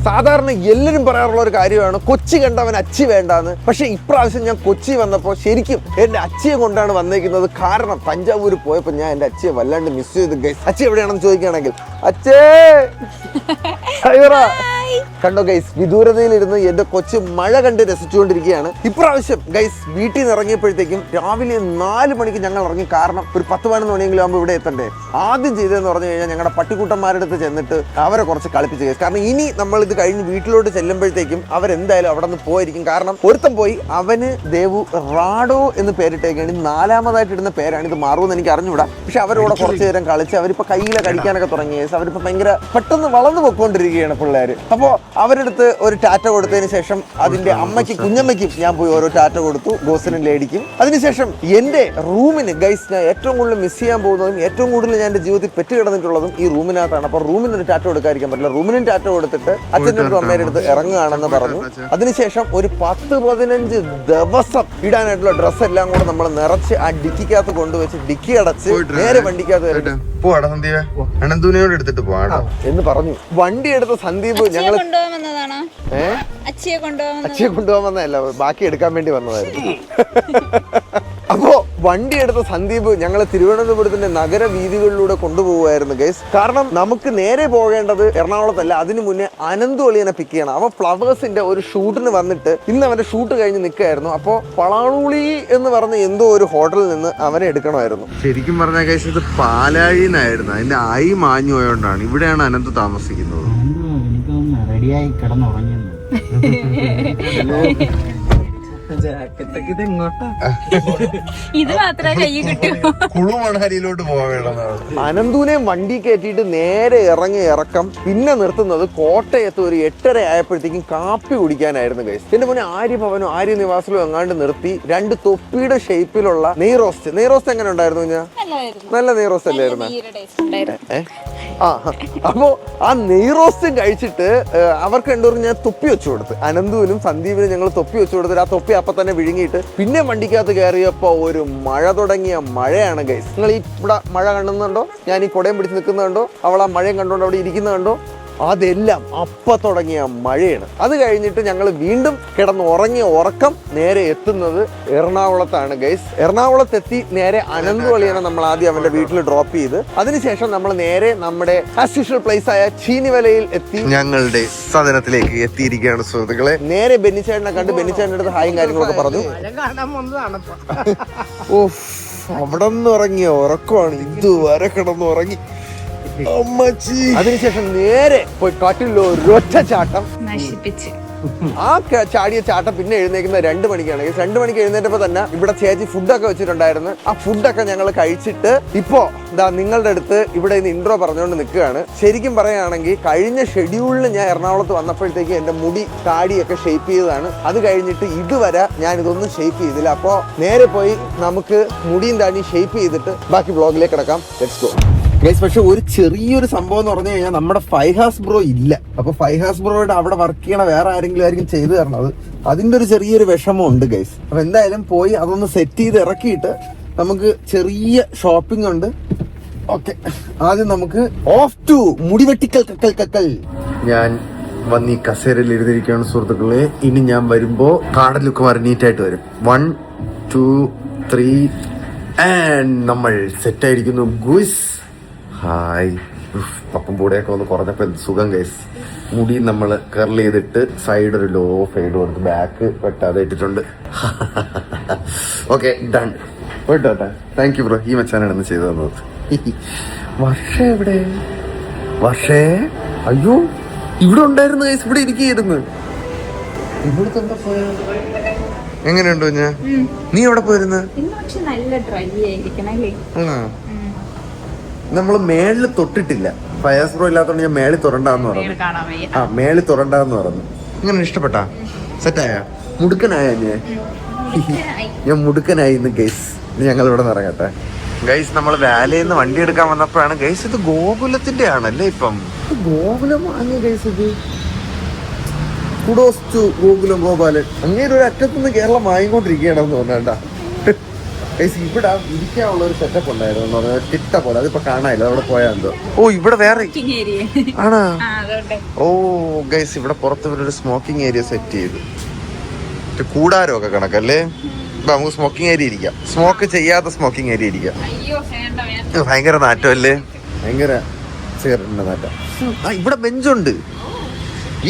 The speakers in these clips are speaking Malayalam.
സാധാരണ എല്ലാവരും പറയാറുള്ള ഒരു കാര്യമാണ് കൊച്ചി കണ്ടവൻ അച്ചി വേണ്ടാന്ന്. പക്ഷെ ഇപ്രാവശ്യം ഞാൻ കൊച്ചി വന്നപ്പോൾ ശരിക്കും എന്റെ അച്ചിയെ കൊണ്ടാണ് വന്നേക്കുന്നത്. കാരണം തഞ്ചാവൂർ പോയപ്പോൾ ഞാൻ എന്റെ അച്ചിയെ വല്ലാണ്ട് മിസ് ചെയ്തു ഗൈസ്. അച്ചി എവിടെയാണെന്ന് ചോദിക്കുകയാണെങ്കിൽ അച്ഛേ കണ്ടോ ഗൈസ്, വിദൂരതയിലിരുന്ന് എന്റെ കൊച്ചു മഴ കണ്ട് രസിച്ചുകൊണ്ടിരിക്കുകയാണ്. ഇപ്രാവശ്യം ഗൈസ് വീട്ടിൽ നിന്ന് ഇറങ്ങിയപ്പോഴത്തേക്കും രാവിലെ 4 മണിക്ക് ഞങ്ങൾ ഇറങ്ങി. കാരണം ഒരു 10-11 മണിയെങ്കിലും ആകുമ്പോൾ ഇവിടെ എത്തണ്ടേ. ആദ്യം ചെയ്തതെന്ന് പറഞ്ഞു കഴിഞ്ഞാൽ ഞങ്ങളുടെ പട്ടിക്കൂട്ടന്മാരുടെ അടുത്ത് ചെന്നിട്ട് അവരെ കുറച്ച് കളിപ്പിച്ച് ഗൈസ്. കാരണം ഇനി നമ്മൾ ഇത് കഴിഞ്ഞ് വീട്ടിലോട്ട് ചെല്ലുമ്പോഴത്തേക്കും അവരെന്തായാലും അവിടെ നിന്ന് പോയിരിക്കും. കാരണം ഒരുത്തം പോയി, അവന് ദേവു റാഡോ എന്ന് പേരിട്ടേക്കാണ്. 4ാമതായിട്ട് ഇടുന്ന പേരാണ്. ഇത് മാറുമെന്ന് എനിക്ക് അറിഞ്ഞുകൂടാ. പക്ഷെ അവരോട് കുറച്ച് നേരം കളിച്ച് അവരിപ്പോൾ കയ്യിലെ കടിക്കാനൊക്കെ തുടങ്ങി ഗൈസ്. അവരിപ്പോൾ ഭയങ്കര പെട്ടെന്ന് വളർന്നു പോയിക്കൊണ്ടിരിക്കുകയാണ് പിള്ളേർ. അപ്പോൾ അവരുടെ അടുത്ത് ഒരു ടാറ്റ കൊടുത്തതിന് ശേഷം അതിന്റെ അമ്മയ്ക്ക് കുഞ്ഞമ്മയ്ക്കും ഞാൻ പോയി ഓരോ ടാറ്റ കൊടുത്തു, ഗോസിനും ലേഡിക്കും. അതിനുശേഷം എന്റെ റൂമിന് ഗൈസ് ഞാൻ ഏറ്റവും കൂടുതൽ മിസ് ചെയ്യാൻ പോകുന്നതും ഏറ്റവും കൂടുതൽ ഞാൻ എന്റെ ജീവിതത്തിൽ പെറ്റ് കിടന്നിട്ടുള്ളതും ഈ റൂമിനകത്താണ്. അപ്പോൾ റൂമിന് ഒരു ടാറ്റ കൊടുക്കാതിരിക്കാൻ പറ്റില്ല. റൂമിനും ടാറ്റ കൊടുത്തിട്ട് അച്ഛൻ്റെ അടുത്ത് അമ്മയുടെ അടുത്ത് ഇറങ്ങുകയാണെന്ന് പറഞ്ഞു. അതിനുശേഷം ഒരു 10-15 ദിവസം ഇടാനായിട്ടുള്ള ഡ്രസ്സ് എല്ലാം കൂടെ നമ്മൾ നിറച്ച് ആ ഡിക്കിക്കകത്ത് കൊണ്ടുവച്ച് ഡിക്കി അടച്ച് നേരെ വണ്ടിക്കകത്ത് എന്ന് പറഞ്ഞു. വണ്ടി എടുത്ത സന്ദീപ് ഞങ്ങൾ അച്ചിയെ കൊണ്ടുപോകാൻ വന്നതല്ല, ബാക്കി എടുക്കാൻ വേണ്ടി വന്നതായിരുന്നു. അപ്പോ വണ്ടി എടുത്ത സന്ദീപ് ഞങ്ങളെ തിരുവനന്തപുരത്തിന്റെ നഗരവീതികളിലൂടെ കൊണ്ടുപോകുമായിരുന്നു ഗൈസ്. കാരണം നമുക്ക് നേരെ പോകേണ്ടത് എറണാകുളത്തല്ല, അതിനു മുന്നേ അനന്തു അളിയനെ പിക്ക് ചെയ്യണം. അവൻ ഫ്ലവേഴ്സിന്റെ ഒരു ഷൂട്ടിന് വന്നിട്ട് ഇന്ന് അവന്റെ ഷൂട്ട് കഴിഞ്ഞ് നിൽക്കുകയായിരുന്നു. അപ്പോൾ പളാളൂളി എന്ന് പറഞ്ഞ എന്തോ ഒരു ഹോട്ടലിൽ നിന്ന് അവനെ എടുക്കണമായിരുന്നു. ശരിക്കും പറഞ്ഞ ഗൈസ് ഇത് പാലാഴിന്നായിരുന്നു. അതിന്റെ ആയി മാഞ്ഞു പോയോണ്ടാണ് ഇവിടെയാണ് അനന്ത് താമസിക്കുന്നത്. റെഡിയായി കിടന്നുറങ്ങുന്നു. ഇത് മാത്രമേ കൈ കിട്ടൂ. കുളുമണഹരിയിലോട്ട് പോകണം. അനന്തുവിനെ വണ്ടി കയറ്റിയിട്ട് നേരെ ഇറക്കം. പിന്നെ നിർത്തുന്നത് കോട്ടയത്ത് ഒരു 8:30 ആയപ്പോഴത്തേക്കും കാപ്പി കുടിക്കാനായിരുന്നു ഗൈസ്. എന്റെ മുന്നേ ആര്യഭവനോ ആര്യ നിവാസിലോ എങ്ങാണ്ട് നിർത്തി 2 തൊപ്പിയുടെ ഷേപ്പിലുള്ള നെയ് റോസ്റ്റ്. നെയ് റോസ്റ്റ് എങ്ങനെ ഉണ്ടായിരുന്നു? ഞാൻ നല്ല നെയ് റോസ്റ്റ് അല്ലായിരുന്നു. അപ്പോ ആ നെയ് റോസ്റ്റും കഴിച്ചിട്ട് അവർക്ക് രണ്ടുപേരും ഞാൻ തൊപ്പി വെച്ചു കൊടുത്ത്. അനന്തുവിനും സന്ദീപിനും ഞങ്ങൾ തൊപ്പി വെച്ചു കൊടുത്തിട്ട് ആ തൊപ്പി അപ്പൊ തന്നെ വിഴുങ്ങിയിട്ട് പിന്നെ വണ്ടിക്കകത്ത് കയറിയപ്പോ ഒരു മഴ തുടങ്ങിയ മഴയാണ് ഗൈസ്. നിങ്ങൾ ഈ ഇവിടെ മഴ കാണുന്നുണ്ടോ? ഞാൻ ഈ കുടയും പിടിച്ച് നിൽക്കുന്നുണ്ടോ? അവൾ ആ മഴയും കണ്ടുകൊണ്ട് അവിടെ ഇരിക്കുന്നുണ്ടോ? അതെല്ലാം അപ്പ തുടങ്ങിയ മഴയാണ്. അത് കഴിഞ്ഞിട്ട് ഞങ്ങൾ വീണ്ടും കിടന്നുറങ്ങിയ ഉറക്കം നേരെ എത്തുന്നത് എറണാകുളത്താണ് ഗൈസ്. എറണാകുളത്തെത്തി നേരെ അനന്തു അളിയനെ നമ്മൾ ആദ്യം അവന്റെ വീട്ടിൽ ഡ്രോപ്പ് ചെയ്ത് അതിനുശേഷം നമ്മൾ നേരെ നമ്മുടെ ആസ് യൂഷ്വൽ പ്ലേസ് ആയ ചീനിവലയിൽ എത്തി ഞങ്ങളുടെ സദനത്തിലേക്ക് എത്തിയിരിക്കുകയാണ് സുഹൃത്തുക്കളെ. നേരെ ബെന്നിച്ചേട്ടനെ കണ്ട് ബെന്നിച്ചേട്ടൻ്റെ അടുത്ത് ഹായും കാര്യങ്ങളൊക്കെ പറഞ്ഞു. അവിടെ നിന്ന് ഉറങ്ങിയ ഉറക്കമാണ്. ഇതുവരെ കിടന്നുറങ്ങി. അതിനുശേഷം നേരെ പോയി കാട്ടിലോ ഒരൊറ്റ ചാട്ടം നശിപ്പിച്ച്. ആ ചാടിയ ചാട്ടം പിന്നെ എഴുന്നേക്കുന്ന 2 മണിക്കാണ്. 2 മണിക്ക് എഴുന്നേറ്റപ്പോ തന്നെ ഇവിടെ ചേച്ചി ഫുഡൊക്കെ വെച്ചിട്ടുണ്ടായിരുന്നു. ആ ഫുഡൊക്കെ ഞങ്ങൾ കഴിച്ചിട്ട് ഇപ്പോ നിങ്ങളുടെ അടുത്ത് ഇവിടെ ഇന്ന് ഇൻട്രോ പറഞ്ഞുകൊണ്ട് നിൽക്കുകയാണ്. ശരിക്കും പറയുകയാണെങ്കിൽ കഴിഞ്ഞ ഷെഡ്യൂളിൽ ഞാൻ എറണാകുളത്ത് വന്നപ്പോഴത്തേക്ക് എന്റെ മുടി താടിയൊക്കെ ഷേപ്പ് ചെയ്തതാണ്. അത് കഴിഞ്ഞിട്ട് ഇതുവരെ ഞാൻ ഇതൊന്നും ഷേപ്പ് ചെയ്തില്ല. അപ്പോൾ നേരെ പോയി നമുക്ക് മുടിയും താടിയും ഷേപ്പ് ചെയ്തിട്ട് ബാക്കി വ്ളോഗിലേക്ക് കിടക്കാം. Let's go guys. പക്ഷെ ഒരു ചെറിയൊരു സംഭവം എന്ന് പറഞ്ഞു കഴിഞ്ഞാൽ നമ്മുടെ ഫൈഹാസ് ബ്രോ ഇല്ല. അപ്പൊ ഫൈഹാസ് ബ്രോയുടെ അവിടെ വർക്ക് ചെയ്യണ വേറെ ആരെങ്കിലും ആയിരിക്കും ചെയ്തു തരണത്. അതിന്റെ ഒരു ചെറിയൊരു വിഷമം ഉണ്ട് ഗൈസ്. അപ്പൊ എന്തായാലും പോയി അതൊന്ന് സെറ്റ് ചെയ്ത് ഇറക്കിയിട്ട് നമുക്ക് ചെറിയ ഷോപ്പിംഗ് ഉണ്ട്. ഓക്കെ, ആദ്യം നമുക്ക് ഓഫ് ടു മുടിവെട്ടിക്കൽ കക്കൽ. ഞാൻ വന്ന് ഈ കസേരയിൽ ഇരുന്നിരിക്കുകയാണ് സുഹൃത്തുക്കളെ. ഇനി ഞാൻ വരുമ്പോ കാർഡ് ലുക്കുമാർ നീറ്റായിട്ട് വരും. 1 2 3 ആൻഡ് നമ്മൾ സെറ്റായിരിക്കുന്നു ഗുയ്സ്. ഹായ്. പപ്പം പൂടെയൊക്കെ ഒന്ന് കുറഞ്ഞപ്പോൾ സുഖം ഗൈസ്. മുടി നമ്മൾ കർൽ ചെയ്തിട്ട് സൈഡ് ഒരു ലോ ഫെയ്ഡ് കൊടുത്ത് ബാക്ക് വെട്ടാതെ ഇട്ടിട്ടുണ്ട്. Okay, done. പോയിട്ടോട്ടെ. Thank you bro. ഈ മച്ചാനാണ് ഇന്ന് ചെയ്തു തന്നത്. വർഷ എവിടെ? വർഷേ അയ്യോ ഇവിടെ ഉണ്ടായിരുന്നു ഗൈസ്. ഇവിടെ ഇരിക്കുന്നു. ഇവിടുത്തെ എന്താ പോയ? എങ്ങനെയുണ്ടോ? ഞാൻ നീ എവിടെ പോയിരുന്നു? നമ്മള് മേളില് തൊട്ടിട്ടില്ല. ഫയസ് ബ്രോ ഇല്ലാത്തോണ്ട് ഞാൻ മേളിൽ തുറണ്ടാന്ന് പറഞ്ഞു. മേളിൽ തുറണ്ടാന്ന് പറഞ്ഞു. ഇങ്ങനെ ഇഷ്ടപ്പെട്ടാ? സെറ്റായ? മുടുക്കനായ? ഞാൻ മുടുക്കനായി ഇന്ന് ഗൈസ്. ഇനി ഞങ്ങൾ ഇവിടെ നിന്ന് ഇറങ്ങട്ടെ ഗൈസ്. നമ്മൾ വാലയിൽ നിന്ന് വണ്ടി എടുക്കാൻ വന്നപ്പോഴാണ് ഗൈസ് ഇത് ഗോകുലത്തിന്റെ ആണല്ലേ ഇപ്പം. ഗോകുലം വാങ്ങിയ ഗൈസ്. ഇത് കുഡോസ് ടു ഗോകുലം ഗോപാലൻ. അങ്ങേര് ഒരു അറ്റത്തുനിന്ന് കേരളം വാങ്ങിക്കൊണ്ടിരിക്കുകയാണെന്ന് തോന്നണ്ട. ഗൈസ് ഇവിടെ ഇരിക്കാനുള്ള ഒരു സെറ്റപ്പ് ഉണ്ടായിരുന്നു എന്ന് പറഞ്ഞാൽ തിട്ട പോലെ, അതിപ്പോ കാണാനില്ല, അവിടെ പോയാ എന്തോ. ഓ ഇവിടെ വേറെ ആണോ? ഓ ഗൈസ് ഇവിടെ പുറത്ത് ഇവരൊരു സ്മോക്കിംഗ് ഏരിയ സെറ്റ് ചെയ്തു, കൂടാരമൊക്കെ കണക്കല്ലേ. ഇപ്പൊ നമുക്ക് സ്മോക്കിംഗ് ഏരിയ ഇരിക്കാം, സ്മോക്ക് ചെയ്യാത്ത സ്മോക്കിംഗ് ഏരിയ ഇരിക്കാം. ഭയങ്കര നാറ്റമല്ലേ, ഭയങ്കര സിഗരറ്റിന്റെ നാറ്റം. ആ ഇവിടെ ബെഞ്ചുണ്ട്,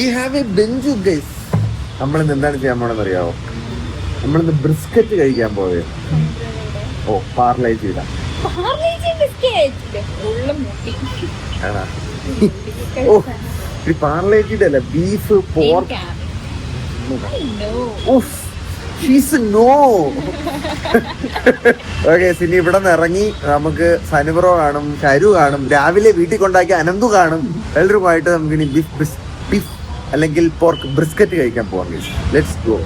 ഈ ഹാവ് എ ബെഞ്ച് ഗൈസ്. നമ്മളിന്ന് എന്താണ് ചെയ്യാൻ പോണെന്ന് അറിയാവോ? നമ്മളിന്ന് ബ്രിസ്ക്കറ്റ് കഴിക്കാൻ പോയത്. ഓ പാർലേജ് ഇടാം. ഓ ഈ പാർലേജിന്റെ അല്ല, ബീഫ് പോർക്ക്. ഓക്കെ ഇനി ഇവിടെ നിന്ന് ഇറങ്ങി നമുക്ക് സനുബ്രോ കാണും, കരു കാണും, രാവിലെ വീട്ടിൽ കൊണ്ടാക്കി അനന്തു കാണും. എല്ലാവരുമായിട്ട് നമുക്ക് ഇനി ബീഫ് അല്ലെങ്കിൽ പോർക്ക് ബ്രിസ്ക്കറ്റ് കഴിക്കാൻ പോവാം. Let's go.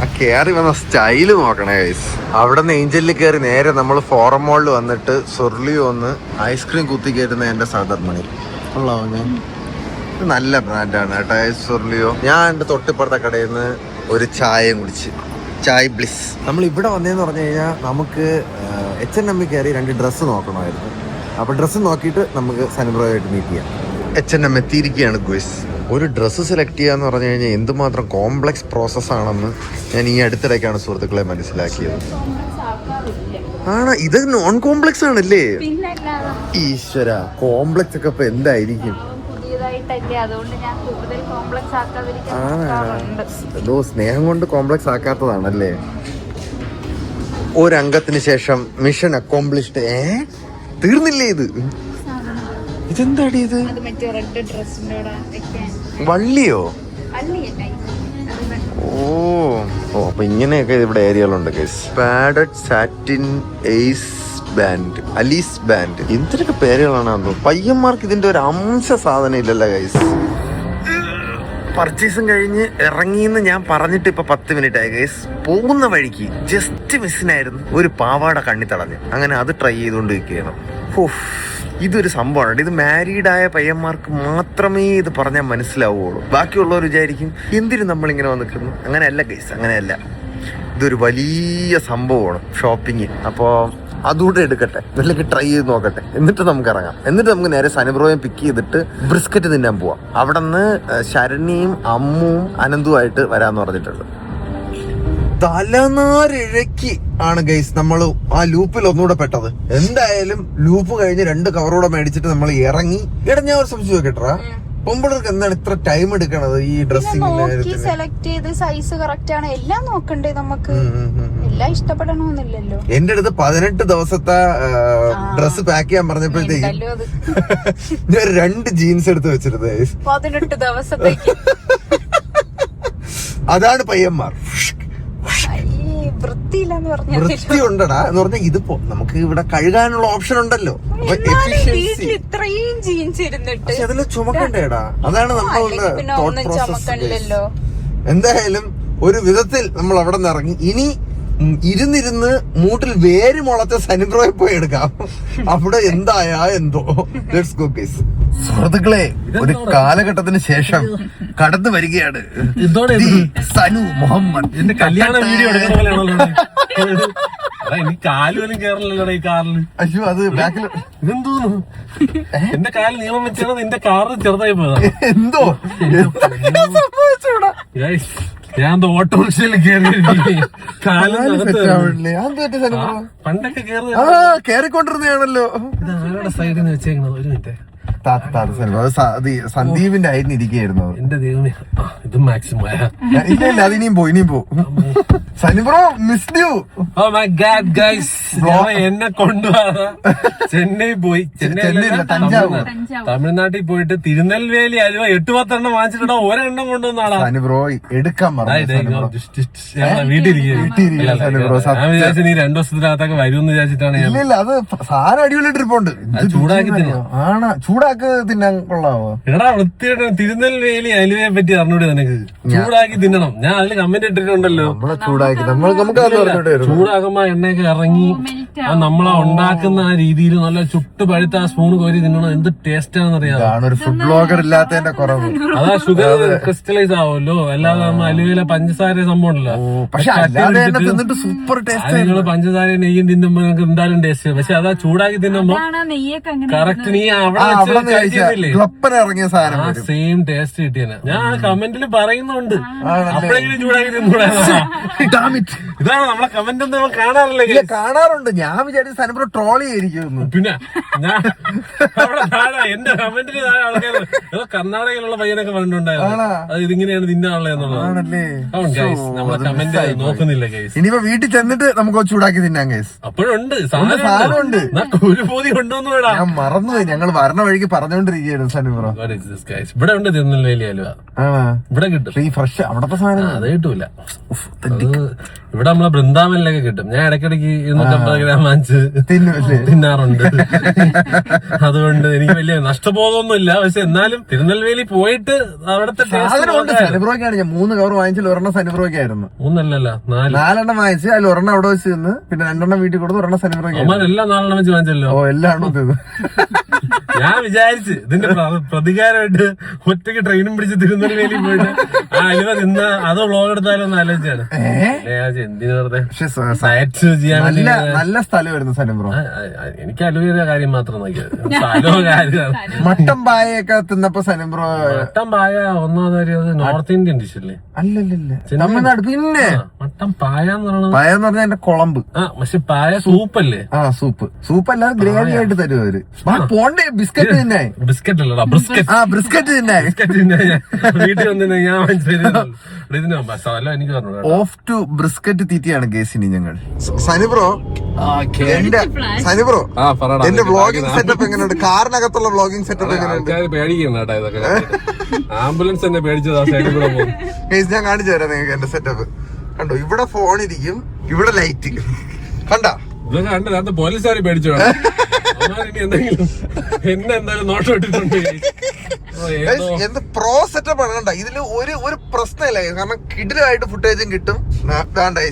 ആ കയറി വന്ന സ്റ്റൈല് നോക്കണേ ഗൈസ്. അവിടെ നിന്ന് ഏഞ്ചലിൽ കയറി നേരെ നമ്മൾ ഫോറം മോളിൽ വന്നിട്ട് സൊർലിയോ ഒന്ന് ഐസ്ക്രീം കുത്തി കയറ്റുന്ന എന്റെ സാധാരണ ഉള്ളോ. ഞാൻ നല്ല ബ്രാൻഡാണ് കേട്ടോ സൊർലിയോ. ഞാൻ എൻ്റെ തൊട്ടിപ്പുറത്തെ കടയിൽ നിന്ന് ഒരു ചായയും കുടിച്ച്, ചായ് ബ്ലിസ്. നമ്മൾ ഇവിടെ വന്നതെന്ന് പറഞ്ഞു കഴിഞ്ഞാൽ നമുക്ക് H&M കയറി 2 ഡ്രസ്സ് നോക്കണമായിരുന്നു. അപ്പോൾ ഡ്രസ്സ് നോക്കിയിട്ട് നമുക്ക് സനുബ്രോയായിട്ട് മീറ്റ് ചെയ്യാം. H&M എത്തിയിരിക്കുകയാണ് ഗുയ്സ്. ഒരു ഡ്രസ്സ് സെലക്ട് ചെയ്യുക എന്ന് പറഞ്ഞു കഴിഞ്ഞാൽ എന്തുമാത്രം കോംപ്ലക്സ് പ്രോസസ്സാണെന്ന് ഞാൻ ഈ അടുത്തിടയ്ക്കാണ് സുഹൃത്തുക്കളെ മനസ്സിലാക്കിയത്. ആണ് ഇത് നോൺ കോംപ്ലക്സ് ആണല്ലേ? ഈശ്വര, കോംപ്ലക്സ് ഒക്കെ ഇപ്പൊ എന്തായിരിക്കും? എന്തോ സ്നേഹം കൊണ്ട് കോംപ്ലക്സ് ആക്കാത്തതാണല്ലേ. ഒരംഗത്തിന് ശേഷം മിഷൻ അക്കോംപ്ലിഷ്ഡ്. തീർന്നില്ലേ ഇത്? ഇതെന്താടി ഇത്? വള്ളിയോ? ഓ അപ്പൊ ഇങ്ങനെയൊക്കെ ഇവിടെ ഏരിയകളുണ്ട് guys. Padded satin ace band, Alice band, എന്തിനൊക്കെ പേരുകളാണെന്നോ. പയ്യന്മാർക്ക് ഇതിന്റെ ഒരു അംശ സാധനം ഇല്ലല്ലോ ഗൈസ്. പർച്ചേസും കഴിഞ്ഞ് ഇറങ്ങിന്ന് ഞാൻ പറഞ്ഞിട്ട് ഇപ്പൊ 10 മിനിറ്റ് ആയി ഗൈസ്. പോകുന്ന വഴിക്ക് ജസ്റ്റ് മിസ്സിനായിരുന്നു, ഒരു പാവാട കണ്ണി തടഞ്ഞ്. അങ്ങനെ അത് ട്രൈ ചെയ്തുകൊണ്ടിരിക്കുകയാണ്. ഇതൊരു സംഭവമാണ്. ഇത് മാരീഡായ പയ്യന്മാർക്ക് മാത്രമേ ഇത് പറഞ്ഞാൽ മനസ്സിലാവുള്ളൂ. ബാക്കിയുള്ളവർ വിചാരിക്കും എന്തിനും നമ്മളിങ്ങനെ വന്നിരിക്കുന്നു. അങ്ങനെയല്ല ഗൈസ്, അങ്ങനെയല്ല. ഇതൊരു വലിയ സംഭവമാണ് ഷോപ്പിംഗ്. അപ്പോൾ അതുകൂടെ എടുക്കട്ടെ, അല്ലെങ്കിൽ ട്രൈ ചെയ്ത് നോക്കട്ടെ, എന്നിട്ട് നമുക്ക് ഇറങ്ങാം. എന്നിട്ട് നമുക്ക് നേരെ സനുബ്രോയെ പിക്ക് ചെയ്തിട്ട് ബ്രിസ്ക്കറ്റ് തിന്നാൻ പോവാം. അവിടെ നിന്ന് ശരണ്യയും അമ്മുവും അനന്തുമായിട്ട് വരാന്ന് പറഞ്ഞിട്ടുണ്ട്. തലനാരിഴയ്ക്ക് ആണ് ഗൈസ് നമ്മൾ ആ ലൂപ്പിൽ ഒന്നുകൂടെ പെട്ടത്. എന്തായാലും ലൂപ്പ് കഴിഞ്ഞ് 2 കവറൂടെ മേടിച്ചിട്ട് നമ്മൾ ഇറങ്ങി. ഞാൻ ഒരു സംശയം നോക്കട്ടാ, പൊമ്പിളർക്ക് എന്താണ് ഇത്ര ടൈം എടുക്കണത് ഈ ഡ്രസ്സിംഗ് സെലക്ട് ചെയ്ത് സൈസ് കറക്റ്റ് ആണ് എല്ലാം നോക്കണ്ടേ നമുക്ക്? എല്ലാം ഇഷ്ടപ്പെടണമെന്നില്ലല്ലോ. എന്റെ അടുത്ത് 18 ദിവസത്തെ ഡ്രസ്സ് പാക്ക് ചെയ്യാൻ പറഞ്ഞപ്പോഴത്തേക്ക് ഞാൻ 2 ജീൻസ് എടുത്ത് വെച്ചിരുന്നത്. 18 ദിവസത്തേക്ക്. അതാണ് പയ്യന്മാർ. വൃത്തി ഉണ്ടടാ എന്ന് പറഞ്ഞാൽ ഇതിപ്പോ നമുക്ക് ഇവിടെ കഴുകാനുള്ള ഓപ്ഷൻ ഉണ്ടല്ലോ. ഇത്രയും ജീൻസ് ഇരുന്നിട്ട് അതിൽ ചുമക്കണ്ടേടാ, അതാണ് നമ്മളുടെ തോട്ട് പ്രോസസ്. എന്തായാലും ഒരു വിധത്തിൽ നമ്മൾ അവിടെ നിന്ന് ഇറങ്ങി. ഇനി ഇരുന്നിരുന്ന് മൂട്ടിൽ വേര് മുളച്ച സനുബ്രോയെ പോയി എടുക്കാം. അവിടെ എന്തായാ എന്തോ. Let's go guys. സുഹൃത്തുക്കളെ, ഒരു കാലഘട്ടത്തിന് ശേഷം കടന്നു വരികയാണ് സനു മുഹമ്മദ്. എന്റെ കല്യാണ വീഡിയോ എടുക്കുന്ന പോലെയാണല്ലോ. കാല് പോലും കേറില്ലല്ലോ ഈ കാറില്. അയ്യോ അത് ബാക്കിൽ ഇതെന്തോന്നു? എന്റെ കാല് നീളം വെച്ചാണ് നിന്റെ കാറ് ചെറുതായി പോയതാ. എന്തോ സംഭവിച്ചൂടാ. ഞാൻ ഓട്ടോറിക്ഷയിൽ കയറി പണ്ടൊക്കെ കേറിക്കൊണ്ടിരുന്നതാണല്ലോ. ഇത് ആരുടെ സൈഡിൽ നിന്ന് വെച്ചേക്കണത്? ഒരു മിനിറ്റ്. സന്ദീപിന്റെ ആയിരുന്നു ഇരിക്കുകയായിരുന്നു. എന്റെ ദൈവമേ, ഇത് മാക്സിമം ഇല്ല അത് ഇനിയും പോകും. Sanu bro missed you. Oh my god guys, എന്നെ കൊണ്ടുപോകാ ചെന്നൈ പോയി. തമിഴ്നാട്ടിൽ പോയിട്ട് തിരുനെൽവേലി അലുവ 8-10 വാങ്ങിച്ചിട്ടുണ്ടോ? ഒരെണ്ണം കൊണ്ടുവന്നാളാ സനുബ്രോ എടുക്കാൻ വീട്ടിലിരിക്കും. നീ 2 ദിവസത്തിനകത്തൊക്കെ വരുമെന്ന് വിചാരിച്ചിട്ടാണ് ഞാൻ. ഇല്ല അത് സാധനം അടിപൊളി ട്രിപ്പുണ്ട്. ചൂടാക്കി ചൂടാക്കി തിന്നാൻ കൊള്ളാവോ? എടാ വൃത്തിയായിട്ട് തിരുനെൽവേലി അലുവയെ പറ്റി അറിഞ്ഞൂടെ നിനക്ക്? ചൂടാക്കി തിന്നണം. ഞാൻ അതിൽ കമന്റ് ഇട്ടിട്ടുണ്ടല്ലോ. ചൂടാക്കി ചൂടാക്കി നമുക്ക് അത് പറഞ്ഞോട്ട് വരും. ചൂടാകുമ്പോ എണ്ണയൊക്കെ ഇറങ്ങി നമ്മളാ ഉണ്ടാക്കുന്ന ആ രീതിയിൽ നല്ല ചുട്ട് പഴുത്ത ആ സ്പൂൺ കോരി തിന്നണം. എന്ത് ടേസ്റ്റ് ആണെന്നറിയാം. ഇതാണ് ഒരു ഫുഡ് ബ്ലോഗർ ഇല്ലാത്തതിന്റെ കുറവ്. അതാ ഷുഗർ ക്രിസ്റ്റലൈസ് ആവുമല്ലോ. അല്ലാതെ നമ്മൾ അലുവയിലെ പഞ്ചസാര സംഭവം ഉണ്ടല്ലോ. പക്ഷെ അല്ലാതെ തന്നെ തിന്നിട്ട് സൂപ്പർ ടേസ്റ്റ്. നിങ്ങള് പഞ്ചസാര നെയ്യും തിന്നുമ്പോ നിങ്ങൾക്ക് എന്തായാലും ടേസ്റ്റ്. പക്ഷെ അതാ ചൂടാക്കി തിന്നുമ്പോ കറക്റ്റ് നീ അവിടെ ഇറങ്ങിയ സാധനം ആ സെയിം ടേസ്റ്റ് കിട്ടിയാണ്. ഞാൻ ആ കമന്റിൽ പറയുന്നുണ്ട്. അപ്പോഴെങ്കിലും ചൂടാക്കി തിന്നൂടാ. ഇതാണ് നമ്മളെ കമന്റ് ഒന്നും നമ്മൾ കാണാറില്ല. കാണാറുണ്ട്. ഞാൻ വിചാരിച്ച സനബ്രോ ട്രോളി ആയിരിക്കും. പിന്നെ ഞാൻ അവിടെ എന്റെ കമന്റിൽ ആൾക്കാർ കർണാടകയിലുള്ള പയ്യനൊക്കെ പറഞ്ഞിട്ടുണ്ടായിരുന്നു അത് ഇതിങ്ങനെയാണ് തിന്നാനുള്ളതെന്നുള്ളത്. നമ്മളെ കമന്റ് നോക്കുന്നില്ല ഗൈസ്. ഇനിയിപ്പോ വീട്ടിൽ ചെന്നിട്ട് നമുക്ക് ചൂടാക്കി തിന്നാം ഗൈസ്. അപ്പോഴുണ്ട് സാധനമുണ്ട്. ഒരു പോതി കൊണ്ടുവന്നു വേടാ. ഞാൻ മറന്നുപോയി. ഞങ്ങൾ വരണ വഴിക്ക് പറഞ്ഞോണ്ടിരിക്കുകയായിരുന്നു സനബ്രോ. ഇവിടെ ഉണ്ട് തിരുനെൽവേലി അലുവ. ഇവിടെ കിട്ടും ഈ ഫ്രഷ് അവിടത്തെ സാധനം. അത് കിട്ടൂല. ഇവിടെ നമ്മളെ വൃന്ദാവനിലൊക്കെ കിട്ടും. ഞാൻ ഇടയ്ക്കിടയ്ക്ക് 250 ഗ്രാം വാങ്ങിച്ച് തിന്നാറുണ്ട്. അതുകൊണ്ട് എനിക്ക് വലിയ നഷ്ടബോധമൊന്നും ഇല്ല. പക്ഷെ എന്നാലും തിരുനെൽവേലി പോയിട്ട് അവിടത്തെ സനബ്രോക്കാണ് ഞാൻ 3 കവർ വാങ്ങിച്ചാൽ ഒരെണ്ണം സനബ്രോക്ക് ആയിരുന്നു. 3 4 വാങ്ങിച്ച് അതിൽ ഒരെണ്ണം അവിടെ വെച്ച് നിന്ന് പിന്നെ 2 വീട്ടിൽ കൊടുത്ത് ഒരെണ്ണം സനബ്രോക്ക്. എല്ലാം 4 വെച്ച് വാങ്ങിച്ചല്ലോ. ഓ എല്ലാം ഞാൻ വിചാരിച്ച് ഇതിന്റെ പ്രതികാരമായിട്ട് ഒറ്റയ്ക്ക് ട്രെയിനും പിടിച്ച് തിരുനെൽവേലി പോയിട്ട് ആ അലുവ തിന്ന അതോ വ്ളോഗ് എടുത്താലോ എന്ന് ആലോചിച്ചാണ്. എന്തിനു വെറുതെ ചെയ്യാൻ വേണ്ടി. നല്ല സ്ഥലമായിരുന്നു സനബ്രോ. എനിക്ക് അലുവയുടെ കാര്യം മാത്രം നോക്കിയത്. സ്ഥലവും കാര്യമാണ്. മട്ടൻ പായൊക്കെ തിന്നപ്പോ സനബ്രോ. മട്ടൻ പായ ഒന്നാമത് അത് നോർത്ത് ഇന്ത്യൻ ഡിഷ് അല്ലേ? അല്ലല്ല തമിഴ്നാട്. പിന്നെ മട്ടൻ പായ എന്ന് പറയുന്നത് പായ എന്ന് പറഞ്ഞാൽ എന്റെ കുളമ്പ്. പക്ഷെ പായ സൂപ്പല്ലേ? സൂപ്പ് അല്ലാതെ ഗ്രേവി ആയിട്ട് തരും അവര്. പോണ്ടേ ബിസ്ക്കറ്റ് തിന്നായി. ബിസ്ക്കറ്റ് അല്ലടാ ബ്രിസ്ക്കറ്റ്. ബ്രിസ്ക്കറ്റ് തിന്നായി. വീട്ടിൽ വന്നിട്ട് ഞാൻ ഇതിന് സ്ഥലം എനിക്ക് പറഞ്ഞു. ഓഫ് ടു ബ്രിസ്ക്കറ്റ് തീറ്റിയാണ് കേസിനി ഞങ്ങൾ. സനിബ്രോ എന്റെ വ്ളോഗിംഗ് സെറ്റപ്പ് എങ്ങനെയുണ്ട്? കാറിനകത്തുള്ള വ്ളോഗിംഗ് സെറ്റപ്പ് എങ്ങനെയുണ്ട്? പേടിക്കണം കേട്ടോ ഇതൊക്കെ. ആംബുലൻസ് തന്നെ പേടിച്ചതാ. ഞാൻ കാണിച്ചു തരാം നിങ്ങൾക്ക് എന്റെ സെറ്റപ്പ്. കണ്ടോ, ഇവിടെ ഫോൺ ഇരിക്കും, ഇവിടെ ലൈറ്റ്. കണ്ടോ ഇതൊക്കെ കണ്ടത് പോലീസുകാർ പേടിച്ചോ? എന്തെങ്കിലും എന്നെ എന്തായാലും നോട്ടം ഇട്ടിട്ടുണ്ട്. എന്ത് പ്രോ സെറ്റപ്പ് ആണ്. കണ്ട ഇതില് ഒരു പ്രശ്നമില്ല. കാരണം കിഡിലായിട്ട് ഫുട്ടേജും കിട്ടും.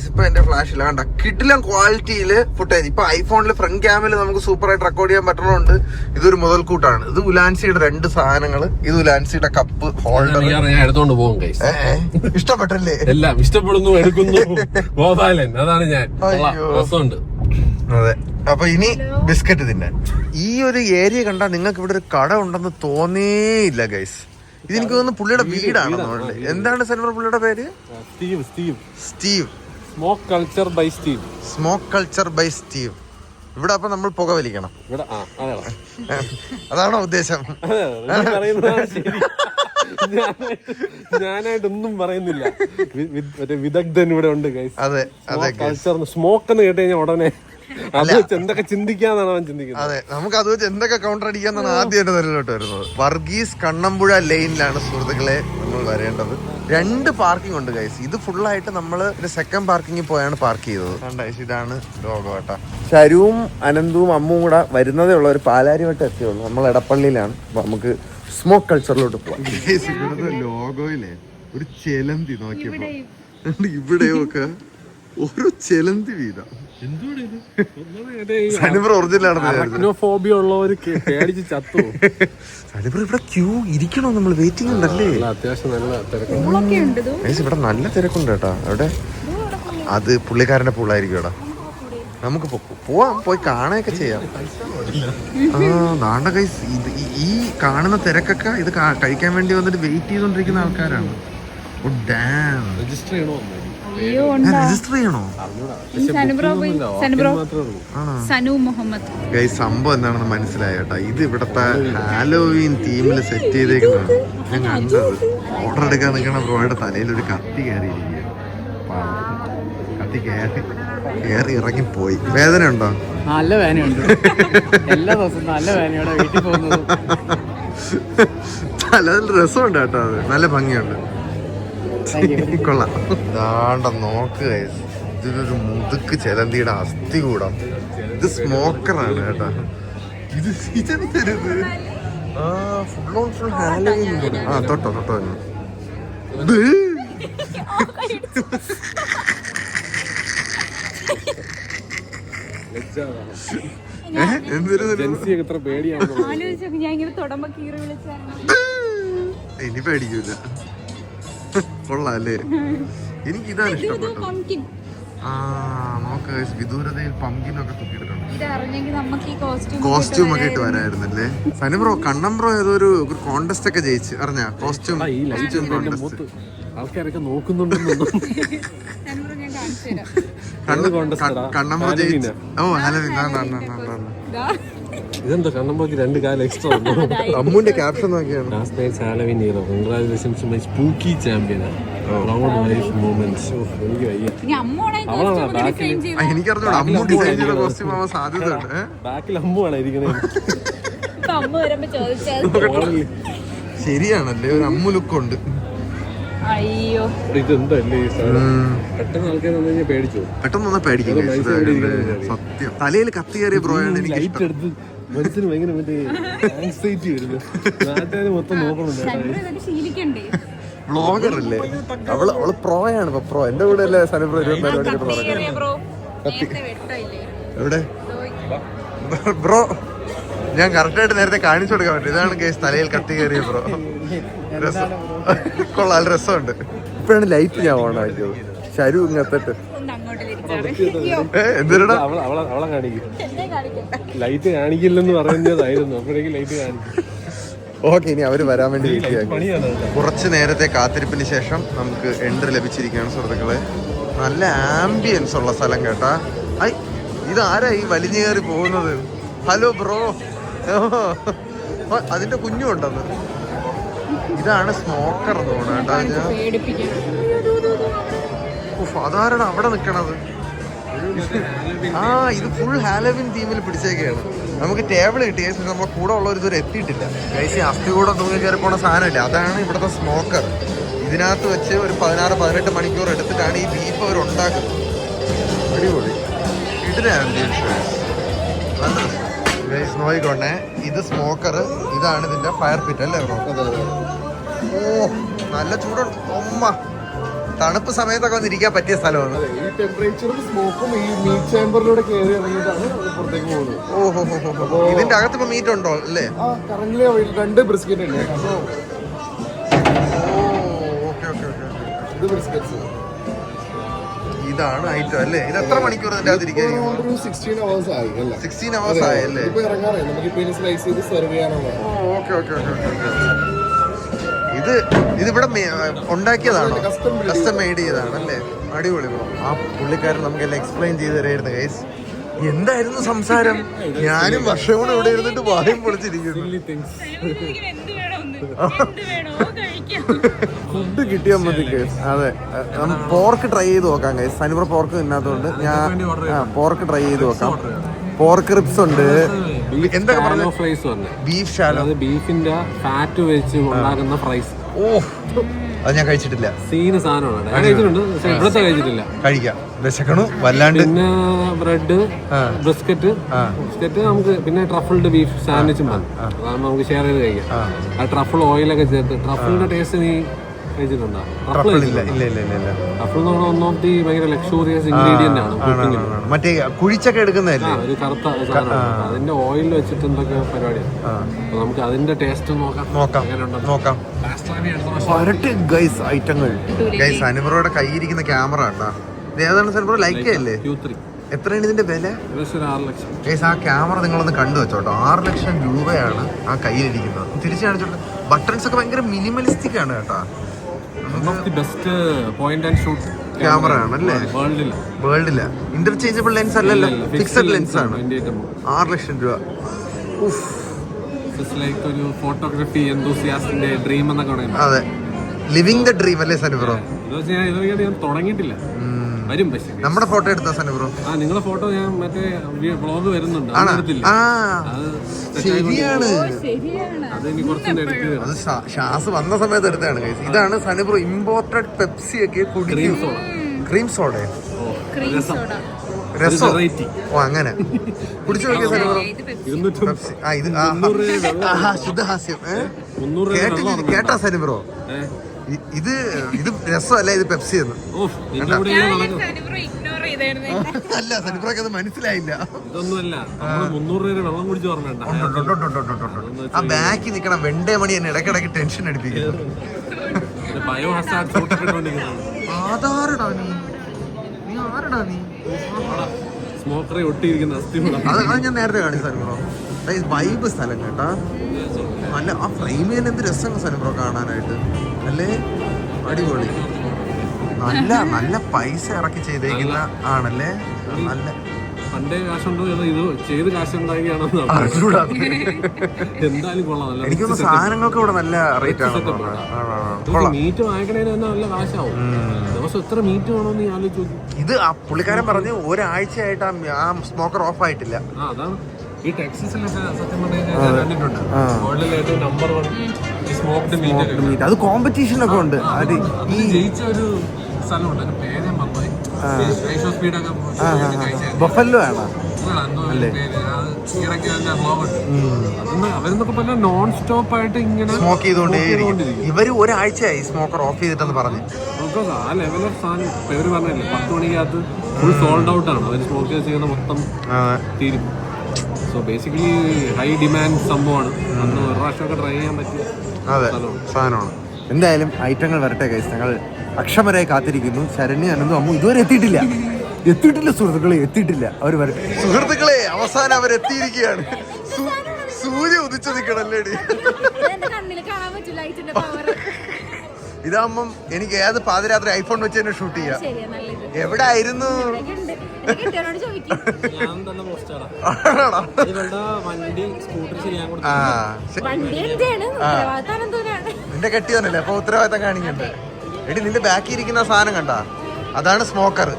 ഇപ്പൊ എന്റെ ഫ്ലാഷില്ല കണ്ട കിഡിലും ക്വാളിറ്റിയില് ഫുട്ടേജ്. ഇപ്പൊ ഐഫോണില് ഫ്രണ്ട് ക്യാമില് നമുക്ക് സൂപ്പർ ആയിട്ട് റെക്കോർഡ് ചെയ്യാൻ പറ്റണോണ്ട് ഇതൊരു മുതൽക്കൂട്ടാണ്. ഇത് ഉലാൻസിയുടെ 2 സാധനങ്ങൾ. ഇത് ഉലാൻസിയുടെ കപ്പ് ഹോൾഡർ. ഞാൻ എടുത്തോണ്ട് പോകും. ഇഷ്ടപ്പെട്ടല്ലേ? എല്ലാം ഇഷ്ടപ്പെടുന്നു, എടുക്കുന്നു. ഗോപാലൻ അതാണ് ഞാൻ. രസമുണ്ട്. അതെ. അപ്പൊ ഇനി ബിസ്ക്കറ്റ് തിന്നാൻ. ഈ ഒരു ഏരിയ കണ്ടാൽ നിങ്ങൾക്ക് ഇവിടെ ഒരു കട ഉണ്ടെന്ന് തോന്നേയില്ല ഗൈസ്. ഇതെനിക്ക് തോന്നുന്നു പുള്ളിയുടെ വീടാണ്. എന്താണ് സനബ്രോ പുള്ളിയുടെ പേര്? Steve. Smoke culture by Steve. Smoke culture by Steve. ഇവിടെ അപ്പൊ നമ്മൾ പുക വലിക്കണം. അതാണോ ഉദ്ദേശം? ഞാനായിട്ടൊന്നും പറയുന്നില്ല. മറ്റേ വിദഗ്ധൻ ഇവിടെ ഉണ്ട് ഗൈസ്. അതെ കൾച്ചർ സ്മോക്ക് എന്ന് കേട്ട് കഴിഞ്ഞാൽ ഉടനെ അത് വെച്ച് എന്തൊക്കെ ചിന്തിക്കാന്നാണ് അവൻ ചിന്തിക്കുന്നത്. അതെ, നമുക്ക് അത് വെച്ച് എന്തൊക്കെ കൗണ്ടർ അടിക്കാന്നാണ് ആദ്യമായിട്ട് നിലയിലോട്ട് വരുന്നത്. വർഗീസ് കണ്ണമ്പുഴ ലൈനിലാണ് സുഹൃത്തുക്കളെ നമ്മൾ വരേണ്ടത്. 2 പാർക്കിംഗ് ഉണ്ട് ഗൈസ്. ഇത് ഫുള്ളായിട്ട് നമ്മള് സെക്കൻഡ് പാർക്കിങ്ങിൽ പോയാണ് പാർക്ക് ചെയ്തത്. ഇതാണ് ലോഗോ കേട്ടാ. ശരുവും അനന്തവും അമ്മും കൂടെ വരുന്നതേ ഉള്ള ഒരു പാലാരിവട്ടം എത്തിയുള്ളൂ. നമ്മൾ എടപ്പള്ളിയിലാണ്. നമുക്ക് സ്മോക്ക് കൾച്ചറിലോട്ട് പോവാം. ഇവിടുത്തെ ലോഗോയിലെ ഒരു ചെലന്തി നോക്കിയപ്പോ ഇവിടെയൊക്കെ ഓരോ ചെലന്തി വീതം. സനിബ്രോ ഫോബിയ ഉള്ളവർക്ക് പേടിച്ച് ചത്തു. സനിബ്രോ ഇവിടെ ക്യൂ ഇരിക്കണോ? നമ്മൾ വെയിറ്റിംഗ് ഉണ്ടല്ലേ? അത്യാവശ്യം നല്ല തിരക്കുണ്ട്. ഇവിടെ നല്ല തിരക്കുണ്ട് കേട്ടാ. അവിടെ അത് പുള്ളിക്കാരന്റെ പൂളായിരിക്കും ഇവിടെ. നമുക്ക് പോവാം, പോയി കാണുകയൊക്കെ ചെയ്യാം. നാണ്ട ഗൈസ്, ഈ കാണുന്ന തിരക്കൊക്കെ ഇത് കഴിക്കാൻ വേണ്ടി വന്നിട്ട് വെയിറ്റ് ചെയ്തോണ്ടിരിക്കുന്ന ആൾക്കാരാണ്. രജിസ്റ്റർ ചെയ്യണോ? രജിസ്റ്റർ ചെയ്യണോ? ഗൈസ് സംഭവം എന്താണെന്ന് മനസ്സിലായ കേട്ടാ. ഇത് ഇവിടത്തെ ഹാലോവീൻ തീമിൽ സെറ്റ് ചെയ്തേക്കുന്നതാണ്. ഞാൻ കണ്ടത് ഓർഡർ എടുക്കാൻ നിൽക്കണ ബ്രോയുടെ തലയിൽ ഒരു കത്തി കയറിയിരിക്കുക. കത്തി കയറി ഇറങ്ങിപ്പോയി. വേദന ഉണ്ടോ? നല്ല വേദനയുണ്ട്. എല്ലാ ദിവസവും നല്ല വേദനയോടെ വീട്ടിൽ പോകുന്നത്. നല്ല രസമുണ്ട് കേട്ടോ. അത് നല്ല ഭംഗിയുണ്ട്. കൊള്ളാം. ദാണ്ട നോക്ക് ഗൈസ്, ഇതൊരു മുതുക്ക് ചെലന്തിയുടെ അസ്ഥി കൂടാം. ഇത് സ്മോക്കറാണ് കേട്ടാ. ഇതെന്തരുത്? Full on full Halloween. തൊട്ടോ എന്തൊരു ജെൻസിയൊക്കെ ഇത്ര പേടിയാണ്. ആലോചിച്ചു ഞാൻ ഇങ്ങനെ തുടമ്പോ കീറി വിളിച്ചായിരുന്നു. ഇനി പേടിക്കൂല. കൊള്ളാം അല്ലേ? എനിക്ക് ഇതാണ് ഇഷ്ടപ്പെട്ടത്. പംകിൻ ആ നോക്ക് വിദൂരതയിൽ പമ്പിനൊക്കെ തൂക്കിയിട്ടുണ്ട്. ഇത് അറിഞ്ഞെങ്കിൽ നമുക്ക് ഈ കോസ്റ്റ്യൂം ഒക്കെ ഇട്ട് വരായിരുന്നല്ലേ. സനി ബ്രോ കണ്ണം ബ്രോ ഏതോ ഒരു കോണ്ടസ്റ്റ് ഒക്കെ ജയിച്ച് അറിഞ്ഞ കോസ്റ്റ്യൂം ഈ ലൈറ്റ് കോണ്ടസ്റ്റ്. ആൾക്കാരൊക്കെ നോക്കുന്നുണ്ടെന്നൊന്നും. ഞാൻ കാണിച്ചു തരാം. കണ്ണം ബ്രോ ജയിച്ചു. ഓ ഹലവിൻ ഇതെന്താ കണ്ണമ്പോക്ക് 2 കാലം എക്സ്ട്രാ വന്നു. അമ്മുന്റെ ക്യാപ്ഷൻ നോക്കിയാണ്. Last night's Halloween hero. Congratulations to my spooky champion. Proud life moments. എനിക്ക് വയ്യ. ഇനി അമ്മോടെ അവളാണ് ബാക്കിൽ. എനിക്കറിഞ്ഞൂടാ അമ്മു ഡിസൈൻ ചെയ്ത കോസ്റ്റ്യൂം ആവാൻ സാധ്യതയുണ്ട്. ബാക്കിൽ അമ്മുവാണ് ഇരിക്കുന്നത്. ഇപ്പൊ അമ്മ വരുമ്പോ ചോദിച്ചാൽ ശരിയാണല്ലേ, ഒരു അമ്മു ലുക്ക് ഉണ്ട്. അയ്യോ ഇതെന്തല്ലേ ഈ സാധനം? പെട്ടെന്ന് ആൾക്കാർ വന്നു കഴിഞ്ഞാൽ പേടിച്ചു. പെട്ടെന്ന് പേടിക്കും. സത്യം തലയിൽ കത്തി കയറിയ ബ്രോയാണ് എനിക്ക് ലൈറ്റ് എടുത്ത് മനസ്സിന് ഭയങ്കര മറ്റേ ആൻസൈറ്റി വരുന്നു. നാട്ടുകാര് മൊത്തം നോക്കണുണ്ട്. ശീലിക്കണ്ടേ? വ്ളോഗർ അല്ലേ അവള് പ്രോയാണ്. ഇപ്പൊ പ്രോ എന്റെ കൂടെ അല്ലേ സനബ്രോ 24 ബ്രോ നേരത്തെ വെട്ടമില്ലേ? എവിടെ ബ്രോ? ഞാൻ കറക്റ്റായിട്ട് നേരത്തെ കാണിച്ചു കൊടുക്കാൻ പറ്റും. ഇതാണ് കേസ് തലയിൽ കത്തി കയറിയ ബ്രോ. കൊള്ളാം, രസമുണ്ട്. ഇപ്പഴാണ് ലൈറ്റ് ഞാൻ ഓണാക്കിയത്. ശരു ഇങ്ങത്തിട്ട് ഒന്ന് അങ്ങോട്ട് തിരിച്ചാണ്. എന്തിനാ അവളെ കാണിക്കും. ലൈറ്റ് കാണിക്കില്ലെന്ന് പറയുന്നതായിരുന്നു, അപ്പോഴേക്കും ലൈറ്റ് കാണിക്കും. ഓക്കെ, ഇനി അവര് വരാൻ വേണ്ടി വെയിറ്റ് ചെയ്യാം. പണിയാണ്. കുറച്ച് നേരത്തെ കാത്തിരിപ്പിന് ശേഷം നമുക്ക് എൻട്രി ലഭിച്ചിരിക്കുകയാണ് സുഹൃത്തുക്കളെ. നല്ല ആംബിയൻസ് ഉള്ള സ്ഥലം കേട്ടാ. ഐ ഇതാരാ ഈ വലിഞ്ഞു കയറി പോകുന്നത്? Hello bro. അതിന്റെ കുഞ്ഞും ഉണ്ടെന്ന്. ഇതാണ് സ്മോക്കർ തോന്നുന്നു കേട്ടാ. അതാരാണ് അവിടെ നിക്കണത്? ആ ഇത് ഫുൾ ഹാലോവിൻ തീമിൽ പിടിച്ചേക്കാണ്. നമുക്ക് ടേബിൾ കിട്ടിയ ശേഷം നമ്മളെ കൂടെ ഉള്ളവർ ഇതുവരെ എത്തിയിട്ടില്ല. കഴിച്ച് അസ്ഥി കൂടെ തൂങ്ങി കയറി പോണ സാധനമില്ല. അതാണ് ഇവിടുത്തെ സ്മോക്കർ. ഇതിനകത്ത് വെച്ച് ഒരു 16-18 മണിക്കൂർ എടുത്തിട്ടാണ് ഈ ബീഫ് അവർ ഉണ്ടാക്കുന്നത്. അടിപൊളി ഇതിന് ആംബിയൻസ് നല്ല രസം. നോയിക്കോട്ടെ, ഇത് സ്മോക്കർ, ഇതാണ് ഇതിന്റെ ഫയർ പിറ്റ് അല്ലേ ബ്രോ? ഓ നല്ല ചൂടുണ്ട്. ഒമ്മ തണുപ്പ് സമയത്തൊക്കെ വന്നിരിക്കാൻ പറ്റിയ സ്ഥലമാണ്. ഈ ടെമ്പറേച്ചറും സ്മോക്കും ഈ മീറ്റ് ചേമ്പറിലൂടെ കയറി ഇറങ്ങിയിട്ടാണ് പുറത്തേക്ക് പോകുന്നത്. ഓഹോ, ഇതിന്റെ അകത്ത് ഇപ്പൊ മീറ്റ് ഉണ്ടോ അല്ലേ? ആ കറങ്ങിലെ 2 ബ്രിസ്ക്കറ്റ് ഉണ്ട്. ഇത് ബ്രിസ്ക്കറ്റ്സ്. ഇതാണ് ഐറ്റം അല്ലേ? ഇത് എത്ര മണിക്കൂർ ഇതിന്റെ അകത്ത് ഇരിക്കാൻ? 16 hours ആയി അല്ലേ? 16 hours ആയല്ലേ? ഇപ്പൊ ഇറങ്ങാറേ നമുക്കിപ്പോ സ്ലൈസ് ചെയ്ത് സെർവ് ചെയ്യാനുള്ള. ഓക്കെ. ഇതിവിടെ ഉണ്ടാക്കിയതാണോ? കസ്റ്റം മെയ്ഡ് ചെയ്തതാണ് അല്ലേ? അടിപൊളി ബ്രോ. ആ പുള്ളിക്കാരൻ നമുക്കെല്ലാം എക്സ്പ്ലെയിൻ ചെയ്ത് തരായിരുന്നു ഗൈസ്. എന്തായിരുന്നു സംസാരം? ഞാനും വർഷം കൂടെ ഇവിടെ ഇരുന്നിട്ട് വായും പൊളിച്ചിരിക്കുന്നു. ഫുഡ് കിട്ടിയാൽ മതി ഗൈസ്. അതെ, പോർക്ക് ട്രൈ ചെയ്ത് നോക്കാം ഗൈസ്. സനിബ്രോ പോർക്ക് തിന്നാത്തതുകൊണ്ട് ഞാൻ പോർക്ക് ട്രൈ ചെയ്ത് നോക്കാം. പോർക്ക് റിപ്സ് ഉണ്ട്. എന്തൊക്കെ പറഞ്ഞു? ഫ്രൈസ് പറഞ്ഞു. ബീഫ് ഷാലോ, ബീഫിന്റെ ഫാറ്റ് വെച്ച് ഉണ്ടാക്കുന്ന ഫ്രൈസ്. ഓ അത് ഞാൻ കഴിച്ചിട്ടില്ല. സീന് സാധനമാണ്. ഞാൻ കഴിച്ചിട്ടുണ്ട്, പക്ഷെ ഇവിടുത്തെ കഴിച്ചിട്ടില്ല. കഴിക്കാം, വിശക്കണു വല്ലാണ്ട്. പിന്നെ ബ്രെഡ്, ബിസ്ക്കറ്റ് നമുക്ക്, പിന്നെ ട്രഫിൾഡ് ബീഫ് സാൻഡ്വിച്ചും വന്നു. അതാകുമ്പോൾ നമുക്ക് ഷെയർ ചെയ്ത് കഴിക്കാം. ആ ട്രഫിൾ ഓയിലൊക്കെ ചേർത്ത്. ട്രഫിളിന്റെ ടേസ്റ്റ് നീ കഴിച്ചിട്ടുണ്ടോ? ട്രഫിൾ എന്ന് പറഞ്ഞാൽ വൺ ഓഫ് ദി ഭയങ്കര ലക്ഷൂറിയസ് ഇൻഗ്രീഡിയന്റ് ആണ്. മറ്റേ കുഴിച്ചൊക്കെ എടുക്കുന്നതല്ലേ? ഒരു കറുത്ത സാധനമാണ്. അതിന്റെ ഓയിൽ വെച്ചിട്ട് എന്തൊക്കെ പരിപാടിയാണ്. അപ്പൊ നമുക്ക് അതിന്റെ ടേസ്റ്റ് നോക്കാം. ഐറ്റങ്ങൾ ഗൈസ്. അനുബ്രോയുടെ കയ്യിരിക്കുന്ന ക്യാമറ കേട്ടാ. ഏതാണ് അനുബ്രോ? ലൈക്ക് അല്ലേ? എത്രയാണ് ഇതിന്റെ വില? 6 ലക്ഷം. ഗൈസ് ആ ക്യാമറ നിങ്ങളൊന്ന് കണ്ടു വെച്ചോട്ടോ. 6 ലക്ഷം രൂപയാണ് ആ കയ്യിലിരിക്കുന്നത്. തിരിച്ചു കാണിച്ചോട്ടെ. ബട്ടൺസ് ഒക്കെ ഭയങ്കര മിനിമലിസ്റ്റിക് ആണ് കേട്ടാ. Best point and shoot camera ആണല്ലേ വേൾഡില്. ഇന്റർചേഞ്ചബിൾ ലെൻസ് അല്ലല്ലോ, ഫിക്സഡ് ലെൻസ് ആണ്. 6 ലക്ഷം രൂപ. ഒരു ഫോട്ടോഗ്രാഫി എന്തൂസിയാസ്റ്റിന്റെ ഡ്രീം എന്നൊക്കെ പറയുന്നത്. അതെ, ലിവിംഗ് ദ ഡ്രീം അല്ലേ സനുബ്രോ? ഞാൻ തുടങ്ങിയിട്ടില്ല, വരും. പക്ഷേ നമ്മുടെ ഫോട്ടോ എടുത്താ സനുബ്രോ? നിങ്ങളെ ഫോട്ടോ ഞാൻ മറ്റേ വ്ളോഗ് വരുന്നുണ്ട്, ശരിയാണ്. അത് ഇനി കുറച്ചുകൂടെ എടുക്കുക. അത് ഷാസ് വന്ന സമയത്ത് എടുത്താണ്. ഇതാണ് സനുബ്രോ ഇമ്പോർട്ടഡ് പെപ്സി ഒക്കെ കുടിക്കും. Cream soda, രസോ? ഓ അങ്ങനെ കുടിച്ചു നോക്കിയ സനുബ്രോ. ശുദ്ധഹാസ്യം കേട്ടാ സനുബ്രോ? ഇത് രസമല്ല, ഇത് പെപ്സി എന്ന്. അല്ല സനിപ്രക്ക് അത് മനസ്സിലായില്ല. ഇതൊന്നുമല്ല, 300 രൂപ വെള്ളം കുടിച്ച് ഓർമ്മയുണ്ട്. ആ ബാക്കി നിക്കണ വെണ്ടേ മണി എന്നെ ഇടയ്ക്കിടയ്ക്ക് ടെൻഷൻ അടിപ്പിക്കുന്നു. ബയോ ഹസാർഡ് ഫ്രൂട്ട് ഇട്ടുകൊണ്ടിരിക്കുന്നതാണ്. ആധാരടാ നീ ആരടാ നീ? സ്മോക്കറെ ഒട്ടിയിരിക്കുന്ന അത് ഞാൻ നേരത്തെ കാണിച്ചു സനിപ്രോ. വൈബ് സ്ഥലം കേട്ടാ. നല്ല ആ ഫ്രെയിമിൽ എന്ത് രസം സനിപ്രോ കാണാനായിട്ട് അല്ലേ, അടിപൊളി. നല്ല പൈസ ഇറക്കി ചെയ്തേക്കുന്ന ആണല്ലേ. നല്ല പണ്ടേ കാശുണ്ടോ ഇത് ചെയ്ത് കാശുണ്ടാക്കിയാണോ എന്തായാലും കൊള്ളാം. എനിക്കൊന്ന് സാധനങ്ങൾക്ക് ഇവിടെ നല്ല റേറ്റ് ആണ്. മീറ്റ് വാങ്ങിക്കണേന് തന്നെ നല്ല കാശാവും. ദിവസം എത്ര മീറ്റ് വേണമെന്ന് ഞാൻ ആലോചിച്ചു. ഇത് ആ പുള്ളിക്കാരൻ പറഞ്ഞ് ഒരാഴ്ചയായിട്ട് ആ സ്മോക്കർ ഓഫ് ആയിട്ടില്ല. അതാണ് ഈ ടെക്സസിലൊക്കെ സത്യം പറഞ്ഞാൽ കണ്ടിട്ടുണ്ട്. വേൾഡിലെ ഏറ്റവും നമ്പർ 1 സ്മോക്ഡ് മീറ്റ്. അത് കോമ്പറ്റീഷനൊക്കെ ഉണ്ട്. അത് ഈ ജയിച്ച ഒരു സ്ഥലമുണ്ട്, അതിന്റെ പേര് മറന്നുപോയി. ബഫല്ലോ ആണോ? അവരെന്നൊക്കെ പറഞ്ഞാൽ നോൺ സ്റ്റോപ്പ് ആയിട്ട് ഇങ്ങനെ സ്മോക്ക് ചെയ്തുകൊണ്ടേയിരിക്കും. ഇവര് ഒരാഴ്ചയായി സ്മോക്കർ ഓഫ് ചെയ്തിട്ടെന്ന് പറഞ്ഞു. ആ ലെവൽ ഓഫ് സാധനം ഇവര് പറഞ്ഞില്ലേ, 10 മണിക്കകത്ത് ഫുൾ സോൾഡ് ഔട്ട് ആണ്. അവർ സ്മോക്ക് ചെയ്യുന്ന മൊത്തം തീരും. സോ ബേസിക്കലി ഹൈ ഡിമാൻഡ് സംഭവമാണ്. അന്ന് ഒരു പ്രാവശ്യമൊക്കെ ട്രൈ ചെയ്യാൻ പറ്റിയ സാധനമാണ്. എന്തായാലും ഐറ്റങ്ങൾ വരട്ടെ ഗൈസ്. ഞങ്ങൾ അക്ഷമരായി കാത്തിരിക്കുന്നു. ശരണ്യ അനന്തും അമ്മു ഇതുവരെ എത്തിയിട്ടില്ല സുഹൃത്തുക്കളെ, എത്തിയിട്ടില്ല. അവർ വരട്ടെ സുഹൃത്തുക്കളെ. അവസാനം അവരെത്തിയിരിക്കുകയാണ്. സൂര്യ ഉദിച്ചു നിൽക്കണല്ലേടി. ഇതാകുമ്പം എനിക്ക് ഏത് പാതിരാത്രി ഐഫോൺ വെച്ച് തന്നെ ഷൂട്ട് ചെയ്യാം. എവിടെ ആയിരുന്നു? നിന്റെ കെട്ടിയതല്ലേ, അപ്പൊ ഉത്തരവാദിത്തം കാണിക്കണ്ടേ? എടി നിന്റെ ബാക്കി ഇരിക്കുന്ന സാധനം കണ്ട, അതാണ് സ്മോക്കർ.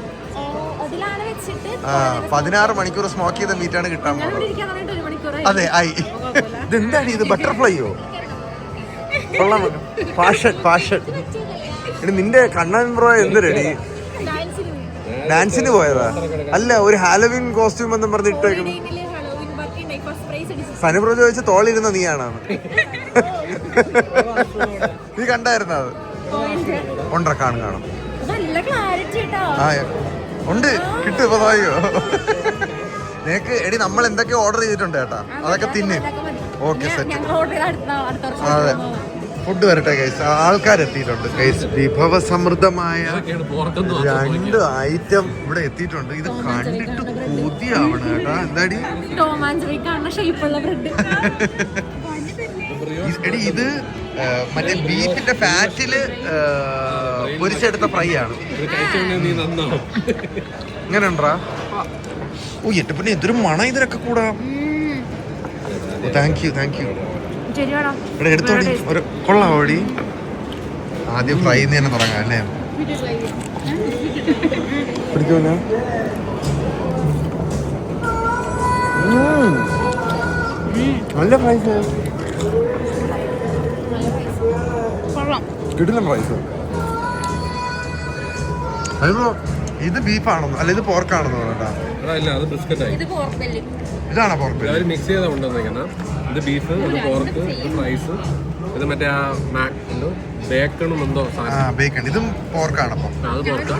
16 മണിക്കൂർ സ്മോക്ക് ചെയ്ത മീറ്റാണ് കിട്ടാൻ പോകുന്നത്. അതെ ആയി. ഇതെന്താണ് ഇത്, ബട്ടർഫ്ലൈയോ? കൊള്ളാം. ഫാഷൻ. എടി നിന്റെ കണ്ണൻ ബ്രോ എന്ത് റെഡി ഡാൻസിന് പോയതാ? അല്ല, ഒരു ഹാലോവിൻ കോസ്റ്റ്യൂം എന്നും പറഞ്ഞിട്ടേക്കും. സനിബ്രോ ചോദിച്ച തോളിരുന്ന നീയാണോ? നീ കണ്ടായിരുന്ന? അത് ഉണ്ടോ? കാണും. ആ ഉണ്ട്, കിട്ടും. ഇപ്പൊ നോക്കിയോ നിനക്ക്? എടി നമ്മൾ എന്തൊക്കെ ഓർഡർ ചെയ്തിട്ടുണ്ട് കേട്ടാ, അതൊക്കെ തിന്നും. Okay set. അതെ, ഫുഡ് വരട്ടെ ഗൈസ്. ആൾക്കാരെത്തിയിട്ടുണ്ട് ഗൈസ്. വിഭവ സമൃദ്ധമായ 2 ഐറ്റം ഇവിടെ എത്തിയിട്ടുണ്ട്. ഇത് കണ്ടിട്ട് കൊതിയാവണം കേട്ടാ. എന്താടി എടി, ഇത് മറ്റേ ബീഫിന്റെ ഫാറ്റില് പൊരിച്ചെടുത്ത ഫ്രൈ ആണ്. ഇങ്ങനെ ഉണ്ടാ? ഓ എട്ട് പിന്നെ എന്തൊരു മണം ഇതിനൊക്കെ കൂടാ. Thank you. ഇവിടെ എടുത്തോടി. ഒരു കൊള്ളാവോടി. ആദ്യം ഫ്രൈ തന്നെ തുടങ്ങാം അല്ലേ? പിടിക്കൂല. നല്ല പ്രൈസ്, കിടിലൻ പ്രൈസ്. അതിപ്പോ ഇത് ബീഫാണെന്നോ അല്ല ഇത് പോർക്കാണെന്നോ? കേട്ടാ ഇതാണോ പോർക്ക്? മിക്സ് ചെയ്താ കൊണ്ടുവന്നേക്കുന്ന. ഇത് ബീഫ്, ഇത് പോർക്ക്, ഇത് ഫ്രൈസ്, ഇത് മറ്റേ ആ ബേക്കണും എന്തോ സാധനം. ബേക്കൺ. ഇതും പോർക്കാണപ്പോ? അത് പോർക്ക,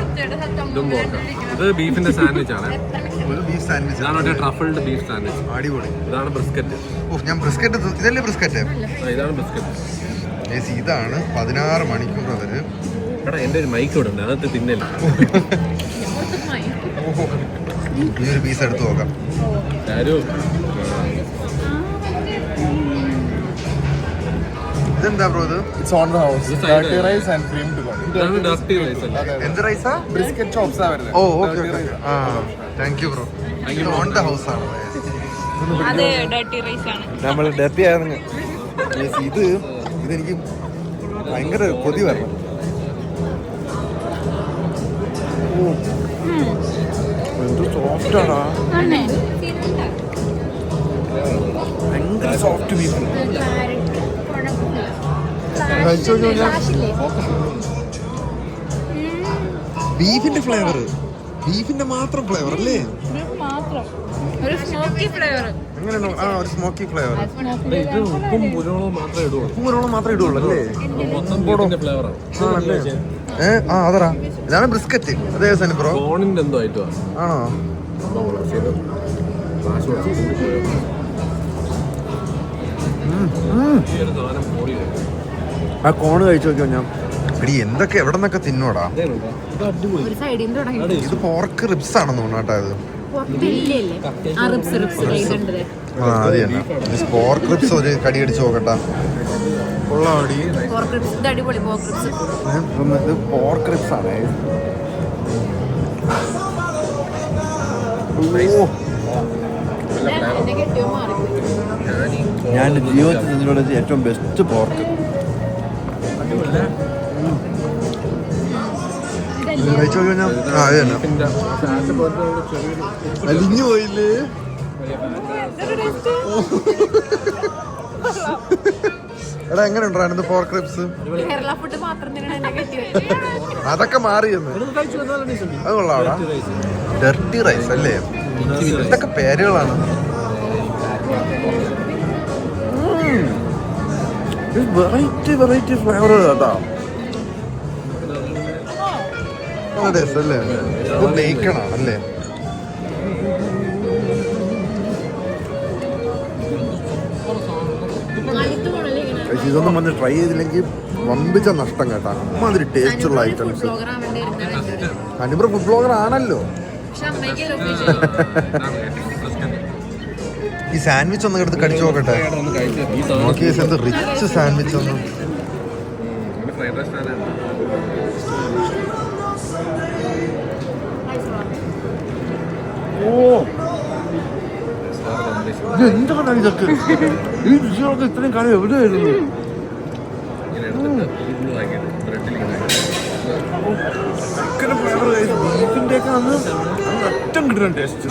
ഇതും പോർക്ക. ഇത് ബീഫിന്റെ സാൻഡ്വിച്ച് ആണ്. Beef sandwich. ഇതാണ് മറ്റേ ട്രഫിൾഡ് ബീഫ് സാൻഡ്വിച്ച്. അടിപൊളി. ഇതാണ് ബ്രിസ്ക്കറ്റ്. ഞാൻ ബ്രിസ്ക്കറ്റ്. ഇതല്ലേ ബ്രിസ്ക്കറ്റ്? ഇതാണ് ബ്രിസ്ക്കറ്റ്. ഇതാണ് 16 മണിക്കൂർ അവര്. എടാ എന്റെ ഒരു മൈക്ക് ഇവിടെ ഉണ്ട്, അകത്ത് തിന്നല്ല. ഈ ഒരു പീസ് എടുത്ത് നോക്കാം. ഇതെന്താ ബ്രോ? ഇത് It's on the house. Dirty rice and creamed corn. എന്ത് റൈസാ? Brisket chops ആ വരുന്നത്. ഓ ഓക്കെ. ആ താങ്ക് യു ബ്രോ. ഇത് ഓൺ ദ ഹൗസ് ആണ്. നമ്മൾ ഡർട്ടി ആയിരുന്നു. ഇതെനിക്ക് ഭയങ്കര കൊതി വരണം. എന്ത് സോഫ്റ്റാടാ, ഭയങ്കര സോഫ്റ്റ് ബീഫ്. ബീഫിന്റെ ഫ്ലേവർ, ബീഫിന്റെ മാത്രം ഫ്ലേവർ അല്ലേ? ഒരു സ്മോക്കി ഫ്ലേവർ. എങ്ങനെയാണ്? ആ, ഒരു സ്മോക്കി ഫ്ലേവർ. ഇത് ഉപ്പും കുരുമുളകും മാത്രമേ ഇടുള്ളൂ. ഉപ്പും മാത്രമേ ഇടുള്ളൂ അല്ലേ? മൊത്തം ബീഫിന്റെ ഫ്ലേവറാണ്. ആണല്ലേ? ആ അതാ ഇതാണ് ബ്രിസ്ക്കറ്റ്. അതെ സനി ബ്രോ. കോണിന്റെ എന്തോ ആയിട്ടോ ആണോ? ആ കോണ് കഴിച്ചു നോക്കിയോ ഞാൻ. എടി എന്തൊക്കെ എവിടെ നിന്നൊക്കെ തിന്നോടാ. ഇത് പോർക്ക് റിബ്സ് ആണെന്ന് തോന്നുന്നു കേട്ടോ. ആ അത് തന്നെ. പോർക്ക് റിബ്സ് ഒരു കടി അടിച്ച് നോക്കട്ടാ. കൊള്ളാടി. ഇത് പോർക്ക് റിബ്സ് ആണ്. ഞാൻ ജീവിതത്തിൽ നിന്നോട് ഏറ്റവും ബെസ്റ്റ് പോർക്ക്. കഴിച്ചു നോക്കിയോ? ആ അത് തന്നെ. അലിഞ്ഞു പോയില്ലേ? എടാ എങ്ങനെ ഉണ്ടായിരുന്നു പോർക്ക് റിബ്സ്? അതൊക്കെ മാറിയെന്ന്. അത് കൊള്ളാടാ. ഡർട്ടി റൈസ് അല്ലേ? ഇതൊക്കെ പേരുകളാണ്. വെറൈറ്റി വെറൈറ്റി ഫ്ലേവറുകൾ കേട്ടോ. അല്ലേ ഇത് ബേക്കണാണ് അല്ലേ? ഇതൊന്നും വന്ന് ട്രൈ ചെയ്തില്ലെങ്കിൽ വമ്പിച്ച നഷ്ടം കേട്ടാ. അമ്മാതിരി ടേസ്റ്റ് ഉള്ള ഐറ്റംസ്. ഹണിബ്രോ ഫുഡ് ബ്ലോഗർ ആണല്ലോ. ഈ സാൻഡ്വിച്ച് ഒന്ന് എടുത്ത് കടിച്ചു നോക്കട്ടെ. നോക്കിയ എന്ത് റിച്ച് സാൻഡ്വിച്ച് ഒന്ന്. ഓ എന്താണ് ഇതൊക്കെ? ഈ രുചികളൊക്കെ ഇത്രയും കാലം എവിടെയായിരുന്നു? ചിക്കൻ ഫ്ലേവർ ബീഫിന്റെ ഒക്കെ അന്ന് അറ്റം കിട്ടുന്ന ടേസ്റ്റ്.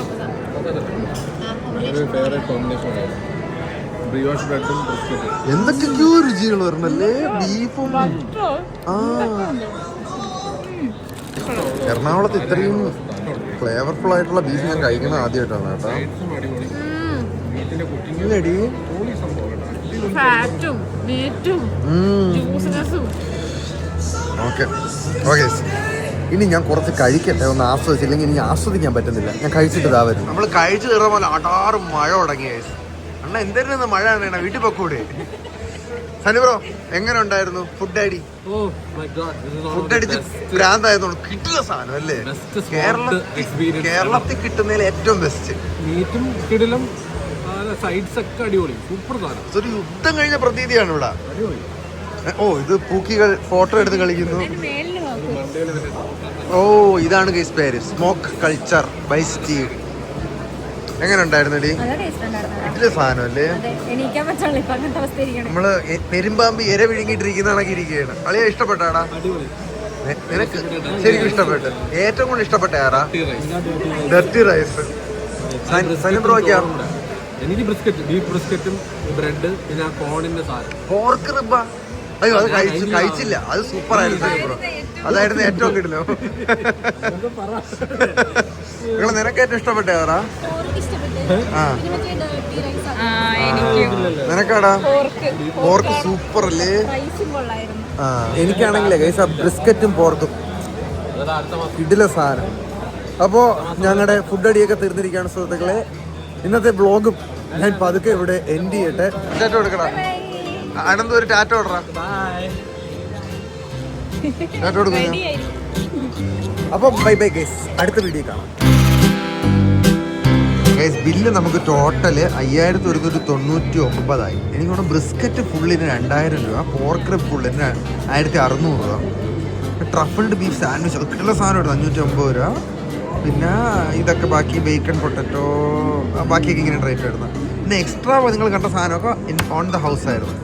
എന്തൊക്കെയോ രുചികൾ വരണല്ലേ ബീഫും. ആ എറണാകുളത്ത് ഇത്രയും ഫ്ലേവർഫുൾ ആയിട്ടുള്ള ബീഫ് ഞാൻ കഴിക്കുന്നത് ആദ്യമായിട്ടാണ് കേട്ടോ. ഇല്ലടി ഓക്കെ ഓക്കെ. ഇനി ഞാൻ കുറച്ച് കഴിക്കട്ടെ, ഒന്ന് ആസ്വദിച്ചില്ലെങ്കിൽ എനിക്ക് ആസ്വദിക്കാൻ പറ്റുന്നില്ല. ഞാൻ കഴിച്ചിട്ട് ഇതാ വരും. നമ്മൾ കഴിച്ചു കയറുന്ന പോലെ അടാറ് മഴ തുടങ്ങിയ അണ്ണ എന്തായിരുന്നു മഴയാണ്. വീട്ടിൽ പൊക്കൂടെ? സനി ബ്രോ എങ്ങനെ ഉണ്ടായിരുന്നു ഫുഡ് ഐഡി? ഫുഡ് അടിച്ച് ഭ്രാന്തായതുകൊണ്ട് കിട്ടുന്ന സാധനം അല്ലേ? കേരളത്തിൽ കിട്ടുന്നതിൽ ഏറ്റവും ബെസ്റ്റ്. മീറ്റും കിടിലും സൈഡ്സ് ഒക്കെ അടിപൊളി, സൂപ്പർ സാധനം. ഒരു യുദ്ധം കഴിഞ്ഞ പ്രതീതിയാണ് ഇവിടെ. ഓ ഇത് പൂക്കികൾ ഫോട്ടോ എടുത്ത് കളിക്കുന്നു. ഓ ഇതാണ് ഗൈസ് പേര്, സ്മോക്ക് കൾച്ചർ ബൈ സ്റ്റീവ്. എങ്ങനെ ഉണ്ടായിരുന്നു? വീട്ടിലെ സാധനം അല്ലേ? നമ്മള് പെരുമ്പാമ്പ് ഇര വിഴുങ്ങിട്ടിരിക്കുന്ന കണക്കി ഇരിക്കുകയാണ്. അളിയാ ഇഷ്ടപ്പെട്ടാടാ? നിനക്ക് ശരിക്കും ഇഷ്ടപ്പെട്ടു? ഏറ്റവും കൂടുതൽ ഇഷ്ടപ്പെട്ട ആരാ? Dirty rice. ബ്രോക്കാ? എനിക്ക് ബ്രിസ്ക്കറ്റ്, ബീഫ് ബ്രിസ്ക്കറ്റും ബ്രെഡ്, പിന്നെ കോണിന്റെ സാധനം. Pork rib. അയ്യോ അത് കഴിച്ചില്ല. അത് സൂപ്പർ ആയിരുന്നു ബ്രോ. അതായിരുന്നു ഏറ്റവും കിട്ടില്ലോ. നിങ്ങള് നിനക്ക് ഏറ്റവും ഇഷ്ടപ്പെട്ട ആരാ? ആ നിനക്കാടാ? പോർക്ക് സൂപ്പർ അല്ലേ? ആ എനിക്കാണെങ്കിലേ ഗൈസ് ബ്രിസ്ക്കറ്റും പോർക്കും കിടില സാധനം. അപ്പോൾ ഞങ്ങളുടെ ഫുഡ് അടിയൊക്കെ തീർന്നിരിക്കുകയാണ് സുഹൃത്തുക്കളെ. ഇന്നത്തെ വ്ളോഗും ഞാൻ പതുക്കെ ഇവിടെ എൻഡ് ചെയ്യട്ടെ. ടാറ്റ കൊടുക്കടാ അനന്ത്, ഒരു ടാറ്റ ഓടറാ. ടാറ്റ കൊടുക്കുന്നു. അപ്പം ബൈ ബൈ ഗൈസ്, അടുത്ത വീഡിയോ കാണാം. ഗൈസ് ബില്ല് നമുക്ക് ടോട്ടല് 5199. എനിക്കോണം ബ്രിസ്ക്കറ്റ് ഫുള്ളിന് 2000 രൂപ, പോർക്ക് റിബ് ഫുള്ളിന് 1600 രൂപ, ട്രഫിൾഡ് ബീഫ് സാൻഡ്വിച്ച് അത് കിട്ടുന്ന സാധനം 550 രൂപ. പിന്നെ ഇതൊക്കെ ബാക്കി ബേക്കൺ പൊട്ടറ്റോ ബാക്കിയൊക്കെ ഇങ്ങനെ റേറ്റ് വരുന്നത്. പിന്നെ എക്സ്ട്രാ നിങ്ങൾ കണ്ട സാധനമൊക്കെ ഓൺ ദ ഹൗസ് ആയിരുന്നു.